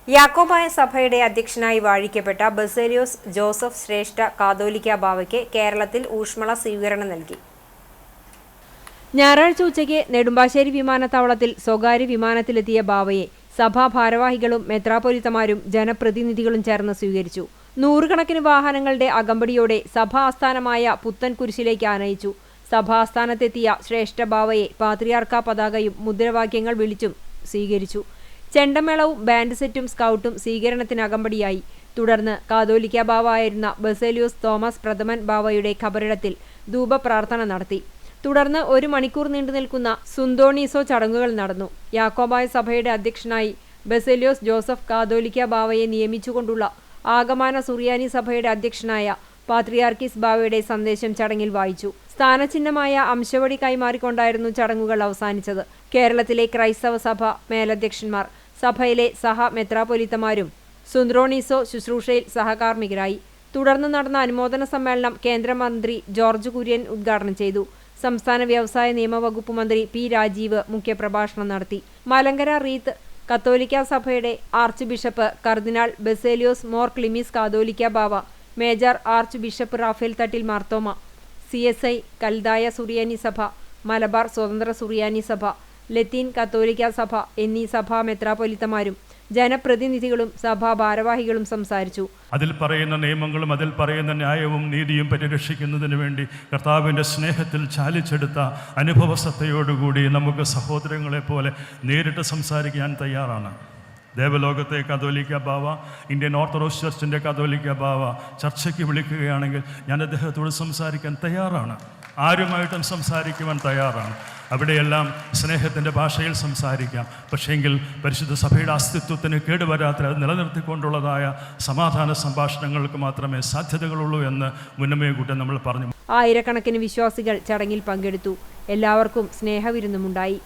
യാക്കോബായ സഭയുടെ അധ്യക്ഷനായി വാഴിക്കപ്പെട്ട ബസേലിയോസ് ജോസഫ് ശ്രേഷ്ഠ കാതോലിക്ക ബാവയ്ക്ക് കേരളത്തിൽ ഊഷ്മള സ്വീകരണം നൽകി. ഞായറാഴ്ച ഉച്ചയ്ക്ക് നെടുമ്പാശ്ശേരി വിമാനത്താവളത്തിൽ സ്വകാര്യ വിമാനത്തിലെത്തിയ ബാവയെ സഭാ ഭാരവാഹികളും മെത്രാപ്പൊലീത്തമാരും ജനപ്രതിനിധികളും ചേർന്ന് സ്വീകരിച്ചു. നൂറുകണക്കിന് വാഹനങ്ങളുടെ അകമ്പടിയോടെ സഭാ ആസ്ഥാനമായ പുത്തൻകുരിശിലേക്ക് ആനയിച്ചു. സഭാ ആസ്ഥാനത്തെത്തിയ ശ്രേഷ്ഠ ബാവയെ പാത്രിയാർക്കാ പതാകയും മുദ്രാവാക്യങ്ങൾ വിളിച്ചും സ്വീകരിച്ചു. ചെണ്ടമേളവും ബാൻഡ് സെറ്റും സ്കൗട്ടും സ്വീകരണത്തിന് അകമ്പടിയായി. തുടർന്ന് കാതോലിക്ക ബാവയായിരുന്ന ബസേലിയോസ് തോമസ് പ്രഥമൻ ബാവയുടെ ഖബറിടത്തിൽ ധൂപപ്രാർത്ഥന നടത്തി. തുടർന്ന് 1 മണിക്കൂർ നീണ്ടുനിൽക്കുന്ന സുന്തോണീസോ ചടങ്ങുകൾ നടന്നു. യാക്കോബായ സഭയുടെ അധ്യക്ഷനായി ബസേലിയോസ് ജോസഫ് കാതോലിക്ക ബാവയെ നിയമിച്ചുകൊണ്ടുള്ള ആഗമന സുറിയാനി സഭയുടെ അധ്യക്ഷനായ പാത്രിയാർക്കീസ് ബാവയുടെ സന്ദേശം ചടങ്ങിൽ വായിച്ചു. സ്ഥാനചിഹ്നമായ അംശവടി കൈമാറിക്കൊണ്ടായിരുന്നു ചടങ്ങുകൾ അവസാനിച്ചത്. കേരളത്തിലെ ക്രൈസ്തവ സഭ മേലധ്യക്ഷന്മാർ സഭയിലെ സഹ മെത്രാപ്പൊലീത്തമാരും സുന്ത്രോണീസോ ശുശ്രൂഷയിൽ സഹകാർമ്മികരായി. തുടർന്ന് നടന്ന അനുമോദന സമ്മേളനം കേന്ദ്രമന്ത്രി ജോർജ് കുര്യൻ ഉദ്ഘാടനം ചെയ്തു. സംസ്ഥാന വ്യവസായ നിയമവകുപ്പ് മന്ത്രി പി രാജീവ് മുഖ്യപ്രഭാഷണം നടത്തി. മലങ്കര റീത്ത് കത്തോലിക്ക സഭയുടെ ആർച്ച് ബിഷപ്പ് കർദിനാൾ ബസേലിയോസ് മോർ ക്ലിമീസ് കാതോലിക്ക ബാവ, major arch bishop Raphael Thattil Marthoma, CSI കൽദായ സുറിയാനി സഭ, മലബാർ സ്വതന്ത്ര സുറിയാനി സഭ, ലത്തീൻ കത്തോലിക്ക സഭ എന്നീ സഭാ മെത്രാപ്പൊലീത്തമാരും ജനപ്രതിനിധികളും സഭാ ഭാരവാഹികളും സംസാരിച്ചു. അതിൽ പറയുന്ന നിയമങ്ങളും അതിൽ പറയുന്ന ന്യായവും നീതിയും പരിരക്ഷിക്കുന്നതിന് വേണ്ടി കർത്താവിൻ്റെ സ്നേഹത്തിൽ ചാലിച്ചെടുത്ത അനുഭവസത്തയോടുകൂടി നമുക്ക് സഹോദരങ്ങളെ പോലെ നേരിട്ട് സംസാരിക്കാൻ തയ്യാറാണ്. ദേവലോകത്തെ കാതോലിക്ക ബാവ, ഇന്ത്യൻ ഓർത്തഡോക്സ് ചർച്ചിൻ്റെ കാതോലിക്ക ബാവ ചർച്ചയ്ക്ക് വിളിക്കുകയാണെങ്കിൽ ഞാൻ അദ്ദേഹത്തോട് സംസാരിക്കാൻ തയ്യാറാണ്. ആരുമായിട്ടും സംസാരിക്കുവാൻ തയ്യാറാണ്. അവിടെയെല്ലാം സ്നേഹത്തിൻ്റെ ഭാഷയിൽ സംസാരിക്കാം. പക്ഷേങ്കിൽ പരിശുദ്ധ സഭയുടെ അസ്തിത്വത്തിന് കേടുവരാത്ത അത് നിലനിർത്തിക്കൊണ്ടുള്ളതായ സമാധാന സംഭാഷണങ്ങൾക്ക് മാത്രമേ സാധ്യതകളുള്ളൂ എന്ന് മുന്നമേ കൂട്ടി നമ്മൾ പറഞ്ഞു. ആയിരക്കണക്കിന് വിശ്വാസികൾ ചടങ്ങിൽ പങ്കെടുത്തു. എല്ലാവർക്കും സ്നേഹവിരുന്നുമുണ്ടായി.